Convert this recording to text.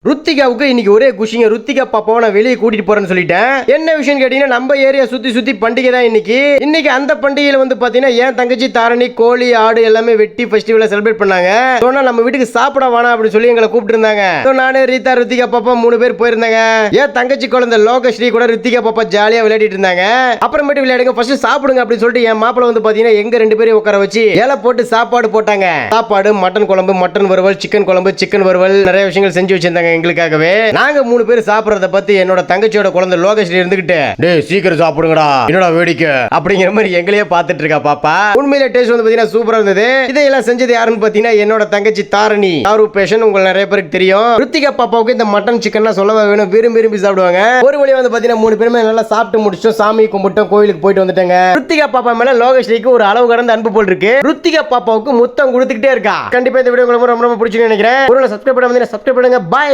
ருத்திகாவுக்கு இன்னைக்கு ஒரே குஷிங்க. ருத்திகா பாப்பாவை நான் வெளியே கூட்டிட்டு போறேன்னு சொல்லிட்டேன். என்ன விஷயம் கேட்டீங்கன்னா, நம்ம ஏரியா சுத்தி சுத்தி பண்டிகை தான் இன்னைக்கு அந்த பண்டிகையில வந்து பாத்தீங்கன்னா என் தங்கச்சி தாரணி கோழி ஆடு எல்லாமே வெட்டி ஃபெஸ்டிவலை செலிப்ரேட் பண்ணாங்க. சொன்னா நம்ம வீட்டுக்கு சாப்பிட வேணாம் அப்படின்னு சொல்லி எங்களை கூப்பிட்டு இருந்தாங்க. நானு ரீதா ருத்திகா பாப்பா 3 பேர் போயிருந்தாங்க. ஏன் தங்கச்சி குழந்தை லோகஸ்ரீ கூட ருத்திகா பாப்பா ஜாலியா விளையாடிட்டு இருந்தாங்க. அப்புறமேட்டு விளையாடுங்க ஃபர்ஸ்ட் சாப்பிடுங்க அப்படின்னு சொல்லிட்டு என் மாப்பிள்ள வந்து பாத்தீங்கன்னா எங்க 2 பேரையும் உட்கார வச்சு இலை போட்டு சாப்பாடு போட்டாங்க. சாப்பாடு மட்டன் குழம்பு, மட்டன் வறுவல், சிக்கன் குழம்பு, சிக்கன் வறுவல், நிறைய விஷயங்கள் செஞ்சு வச்சிருந்தாங்க எங்களுக்காகவே. நாங்க 3 பேர் சாப்பிடுறத பத்தி என்னோட தங்கச்சியோட குழந்தை லோகஸ்ரீ இருந்துகிட்டு, டேய் சீக்கிரம் சாப்பிடுங்கடா, என்னடா வேடிக்கை அப்படிங்கிற மாதிரி எங்களையே பார்த்துட்டு இருக்கா பாப்பா. உண்மையிலே டேஸ்ட் வந்து பாத்தீங்கன்னா சூப்பரா இருந்தது. இதையெல்லாம் செஞ்சது யாருன்னு பாத்தீங்கன்னா என்னோட தங்கச்சி தாரணி. தாரு பேஷன் உங்களுக்கு நிறைய பேருக்கு தெரியும். ருத்திகா பாப்பாவுக்கு இந்த மட்டன் சிக்கன் சொல்லவா வேணும், விரும்பி சாப்பிடுவாங்க. ஒரு வழி வந்து பாத்தீங்கன்னா 3 பேருமே நல்லா சாப்பிட்டு முடிச்சோம், சாமி கும்பிட்டோம், கோயிலுக்கு போயிட்டு வந்துட்டாங்க. ருத்திகா பாப்பா மேல லோகஸ்ரீக்கு ஒரு அளவு கடந்த அன்பு போல் இருக்கு. ருத்திகா பாப்பாவுக்கு முத்தம் கொடுத்துக்கிட்டே இருக்கா. கண்டிப்பா இந்த வீடியோ உங்களுக்கு ரொம்ப பிடிச்சிருக்குன்னு நினைக்கிறேன். ஒரு சப்ஸ்கிரைப் பண்ணாம சப்ஸ்கிரைப் பண்ணுங்க. பாய்.